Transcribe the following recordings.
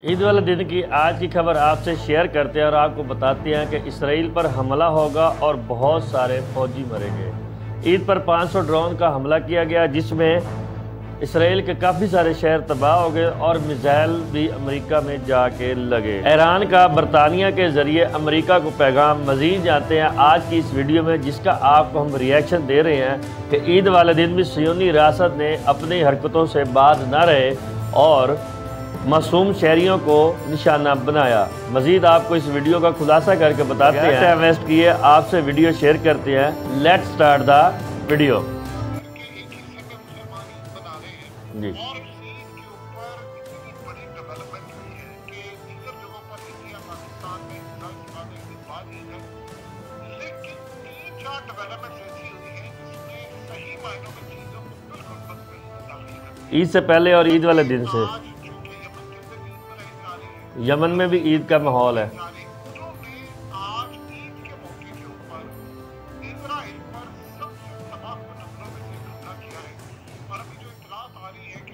ईद वाले दिन की आज की खबर आपसे शेयर करते हैं और आपको बताते हैं कि इसराइल पर हमला होगा और बहुत सारे फौजी मरेंगे। ईद पर 500 ड्रोन का हमला किया गया जिसमें इसराइल के काफ़ी सारे शहर तबाह हो गए और मिसाइल भी अमेरिका में जाके लगे। ईरान का बरतानिया के ज़रिए अमेरिका को पैगाम मज़ीद जानते हैं आज की इस वीडियो में, जिसका आपको हम रिएक्शन दे रहे हैं कि ईद वाले दिन भी सियोनी रियासत ने अपनी हरकतों से बाज न रहे और मासूम शहरियों को निशाना बनाया। मजीद आपको इस वीडियो का खुलासा करके बताते हैं। इन्वेस्ट किए आपसे वीडियो शेयर करते हैं। Let's start the video. जी ईद से पहले और ईद वाले दिन से यमन में भी ईद का माहौल है।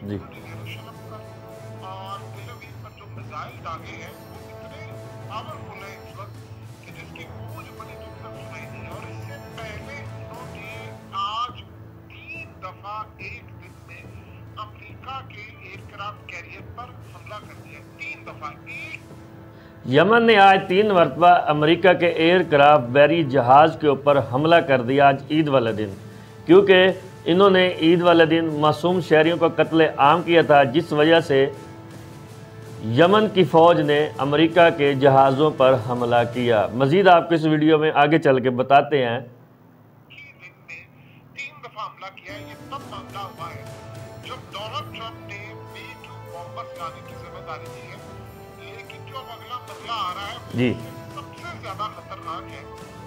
जी अमेरिका के एयरक्राफ्ट कैरियर पर हमला कर दिया 3 दफा। यमन ने आज 3 मरतबा अमेरिका के एयरक्राफ्ट बैरी जहाज़ के ऊपर हमला कर दिया आज ईद वाले दिन, क्योंकि इन्होंने ईद वाले दिन मासूम शहरियों का कत्ले आम किया था, जिस वजह से यमन की फ़ौज ने अमेरिका के जहाज़ों पर हमला किया। मज़ीद आपको इस वीडियो में आगे चल के बताते हैं। 3 दफा हमला किया। ये तब मामला हुआ है जब डोनाल्ड ट्रंप ने B-2 बॉम्बर्स लाने की जिम्मेदारी ली है, लेकिन जो अब अगला मसला आ रहा है जी सबसे ज्यादा खतरनाक है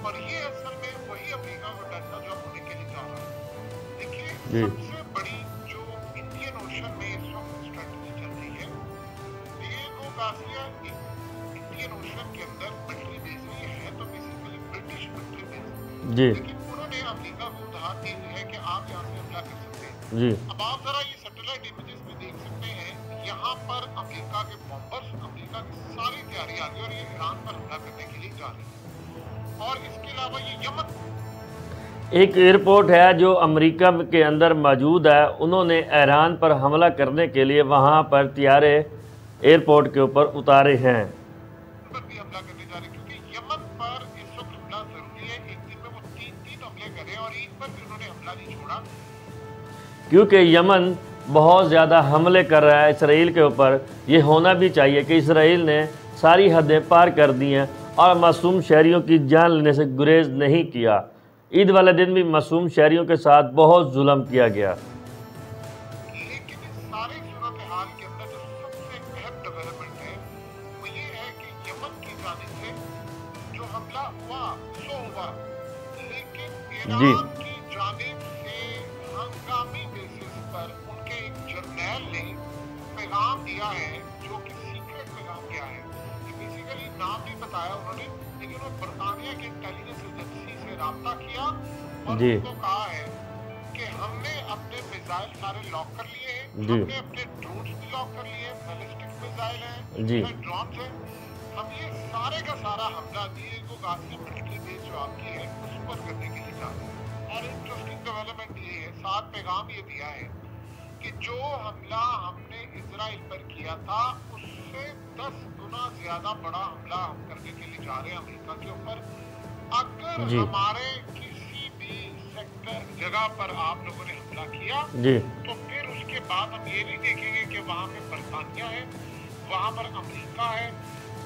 और ये असल में वही अमेरिका को डरना जो होने के लिए जा रहा है। देखिए सबसे बड़ी जो इंडियन ओशन में इस वक्त स्ट्रेटजी चल रही है, डिएगो गार्सिया इंडियन ओशन के अंदर मिलिट्री बेस है, तो बेसिकली ब्रिटिश मिलिट्री बेस जी, लेकिन उन्होंने अमेरिका को उधार दे दी है कि आप यहाँ से हमला कर सकते हैं। जी अब आप जरा ये सैटेलाइट इमेजेस में देख सकते हैं, यहाँ पर अमेरिका के बॉम्बर्स, अमेरिका की सारी तैयारी आ गई और ये ईरान पर हमला करने के लिए जा रही है। और इसके अलावा ये यमन एक एयरपोर्ट है जो अमेरिका के अंदर मौजूद है, उन्होंने ईरान पर हमला करने के लिए वहाँ पर तैयारे एयरपोर्ट के ऊपर उतारे हैं। पर भी हमला करने जा रहे हैं, क्योंकि यमन पर इस वक्त हमला जरूरी है। एक दिन में वो 3 हमले करें और ईद पर भी उन्होंने हमला नहीं छोड़ा, क्योंकि यमन बहुत ज़्यादा हमले कर रहा है इसराइल के ऊपर। ये होना भी चाहिए कि इसराइल ने सारी हदें पार कर दी हैं और मासूम शहरियों की जान लेने से गुरेज नहीं किया। ईद वाले दिन भी मासूम शहरियों के साथ बहुत जुल्म किया गया। लेकिन इस सारी सूरत हाल के अंदर जो सबसे अहम डेवलपमेंट है वो ये है कि यमन की जानिब से जो हमला हुआ सो हुआ, लेकिन जी ईरान की जानिब से हंगामी बेसिस पर उनके एक जर्नैल ने पैगाम दिया है, जो कि सीक्रेट पैगाम दिया है। बेसिकली नाम नहीं बताया उन्होंने, लेकिन वो बरतानिया की इंटेलिजेंस एजेंसी से राब्ता किया और जी उनको कहा है कि हमने अपने मिसाइल सारे लॉक कर लिए हैं, जी हमने अपने ड्रोन्स भी लॉक कर लिए, बैलिस्टिक मिसाइल हैं, जी ड्रोन्स हैं, हम ये सारे का सारा हमला डिएगो गार्सिया मिलिट्री बेस जो आपकी है उस पर करने के लिए जा रहे हैं। और इंटरेस्टिंग डेवलपमेंट ये है, साथ पैगाम ये दिया है कि जो हमला हमने इजराइल पर किया था उससे 10 गुना ज्यादा बड़ा हमला हम करने के लिए जा रहे हैं अमेरिका के ऊपर। अगर जी हमारे किसी भी सेक्टर जगह पर आप लोगों ने हमला किया जी तो फिर उसके बाद हम ये नहीं देखेंगे कि वहाँ पे बरतानिया है, वहाँ पर अमेरिका है।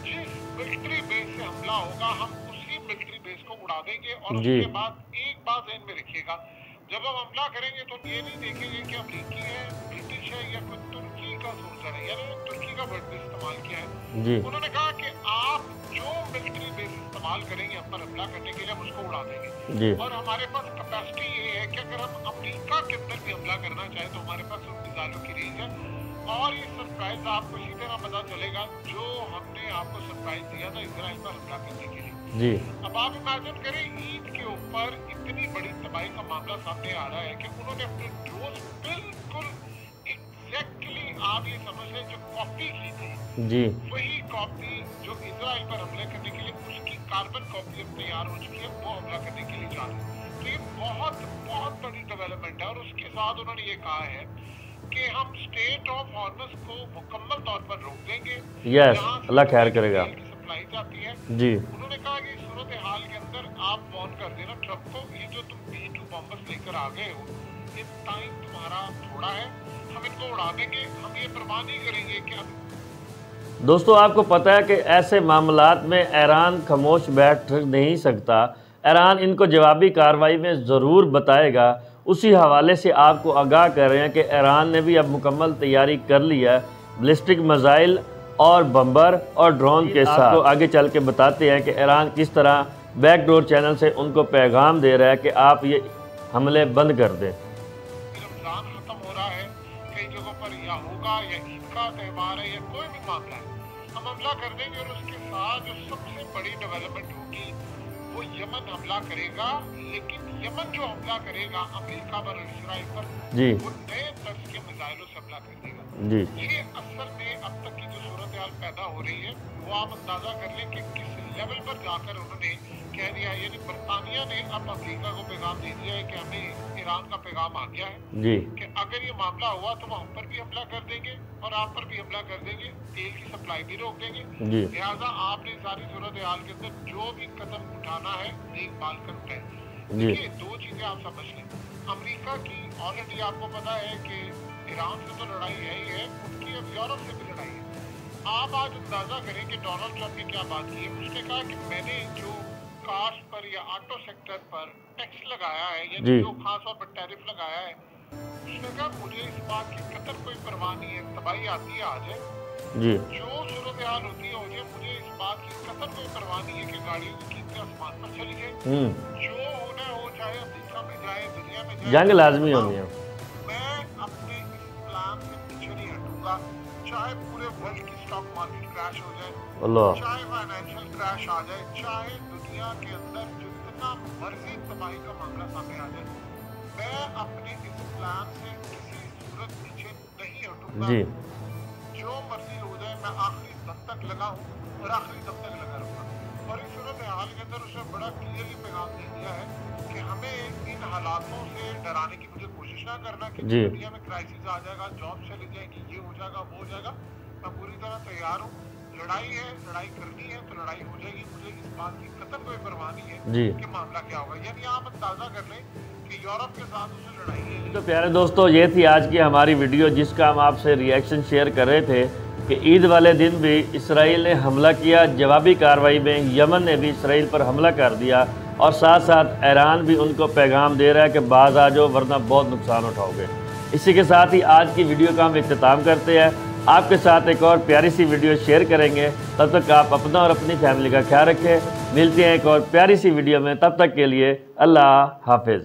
जिस मिलिट्री बेस से हमला होगा हम उसी मिलिट्री बेस को उड़ा देंगे। और जी उसके बाद एक बात ध्यान में रखिएगा, जब हम हमला करेंगे तो ये नहीं देखेंगे कि अमेरिकी है, ब्रिटिश है या कोई तुर्की का सोल्जर है। यानी तुर्की का वर्ड इस्तेमाल किया है। जी उन्होंने कहा कि आप जो मिलिट्री बेस इस्तेमाल करेंगे हम पर हमला करने के लिए, हम उसको उड़ा देंगे। जी और हमारे पास कैपेसिटी ये है कि अगर हम अमेरिका के अंदर भी हमला करना चाहें तो हमारे पास उन मिसाइलों की रेंज है। और ये सरप्राइज आपको इसी तरह पता चलेगा जो हमने आपको सरप्राइज दिया था इजराइल पर हमला करने के लिए। जी अब आप इमेजिन करें ईद के ऊपर इतनी बड़ी तबाही का मामला सामने आ रहा है कि उन्होंने अपने ड्रोन बिल्कुल एग्जैक्टली आप ये समझ लें जो कॉपी की थी जी वही कॉपी जो इजराइल पर हमले करने के लिए उसकी कार्बन कॉपी अब तैयार हो चुकी है, वो हमला करने के लिए जा रहे हैं। तो ये बहुत बहुत बड़ी डेवलपमेंट है। और उसके साथ उन्होंने ये कहा है कि हम स्टेट ऑफ हॉर्मस को मुकम्मल तौर पर रोक देंगे। यस, अल्लाह खैर करेगा। सप्लाई जाती है जी। उन्होंने कहा कि सूरत हाल के अंदर आप वार्न कर देना ट्रम्प को, ये जो तुम B-2 बॉम्बर्स लेकर आ गए हो, ये टाइम तुम्हारा थोड़ा है, हम इनको उड़ा देंगे, हम ये परवाह नहीं करेंगे कि अब। दोस्तों आपको पता है कि ऐसे मामलात में ईरान खामोश बैठ नहीं सकता। ईरान इनको जवाबी कार्रवाई में ज़रूर बताएगा। उसी हवाले से आपको आगाह कर रहे हैं कि ईरान ने भी अब मुकम्मल तैयारी कर ली है बैलिस्टिक मिसाइल और बम्बर और ड्रोन के साथ। आपको आगे चल के बताते हैं कि ईरान किस तरह बैकडोर चैनल से उनको पैगाम दे रहा है कि आप ये हमले बंद कर दें। रमजान खत्म हो रहा है, कई जगहों पर या होगा या ईद का त्यौहार है या कोई भी मामला है, हम हमला कर देंगे। और उसके साथ जो सबसे बड़ी डेवलपमेंट होगी वो यमन हमला करेगा। लेकिन यमन जो हमला करेगा अमेरिका पर और इसराइल पर, जी, वो नए तर्ज के मिसाइलों से हमला कर देगा। जी, ये असल में अब तक की जो सूरत हाल पैदा हो रही है वो आप अंदाजा कर लें कि किस लेवल पर जाकर उन्होंने कह दिया है। यानी बरतानिया ने अब अमेरिका को पैगाम दे दिया है कि हमें ईरान का पैगाम आ गया है जी, कि अगर ये मामला हुआ तो हम पर भी हमला कर देंगे और आप पर भी हमला कर देंगे, तेल की सप्लाई भी रोक देंगे। जी, लिहाजा आपने सारी सूरत हाल के अंदर जो भी कदम उठाना है देखभाल कर उठाएं। जी, देखिए दो चीजें आप समझ लें, अमेरिका की ऑलरेडी आपको पता है कि ईरान से तो लड़ाई है ही है, उनकी अब यूरोप से भी लड़ाई है। आप आज अंदाजा करें कि डोनाल्ड ट्रंप ने क्या बात की है। उसने कहा कि मैंने जो कार्स पर या ऑटो सेक्टर पर टैक्स लगाया है या जी, जो खास तौर पर टैरिफ लगाया है, उसने कहा मुझे इस बात की कतर कोई परवाह नहीं है, तबाही आती है आ जाए, जी, जो सूरत हाल होती है हो जाए, मुझे इस बात की कतर कोई परवाह नहीं है कि गाड़ियों की कीमतें आसमान पर चली जाए, जो होना हो, चाहे अमेरिका में जाए दुनिया में जाए, जंग लाजमी होनी है। मैं अपने इस प्लान से पीछे नहीं हटूंगा। चाहे पूरे वर्ल्ड की स्टॉक मार्केट क्रैश हो जाए, अल्लाह, चाहे फाइनेंशियल क्रैश आ जाए, चाहे दुनिया के अंदर जितना मर्जी तबाही का मामला सामने आ जाए, मैं अपने इस प्लान से किसी सूरत पीछे नहीं हटूंगा। जी, जो मर्जी हो जाए मैं आखिरी दम तक लगा हूँ और आखिरी दम तक लगा रहूंगा। और इस सूरत हाल के अंदर उसने बड़ा क्लियरली पैगाम दे दिया है कि हमें इन हालातों से डराने की मुझे कोशिश ना करना कि जी, दुनिया में क्राइसिस आ जाएगा, जॉब चली जाएगी, ये हो जाएगा, वो हो जाएगा। मैं पूरी तरह तैयार हूँ। लड़ाई है, लड़ाई करनी है तो लड़ाई हो जाएगी। मुझे इस बात की कतई कोई परवाह नहीं है जी। कि मामला क्या होगा। यानी आप अंदाजा कर लें कि यूरोप के साथ उससे लड़ाई है। तो प्यारे दोस्तों, ये थी आज की हमारी वीडियो जिसका हम आपसे रिएक्शन शेयर कर रहे थे कि ईद वाले दिन भी इसराइल ने हमला किया। जवाबी कार्रवाई में यमन ने भी इसराइल पर हमला कर दिया और साथ साथ ईरान भी उनको पैगाम दे रहा है कि बाज आ जाओ वरना बहुत नुकसान उठाओगे। इसी के साथ ही आज की वीडियो का हम इख्तिताम करते हैं। आपके साथ एक और प्यारी सी वीडियो शेयर करेंगे। तब तक आप अपना और अपनी फैमिली का ख्याल रखें। मिलते हैं एक और प्यारी सी वीडियो में, तब तक के लिए अल्लाह हाफिज़।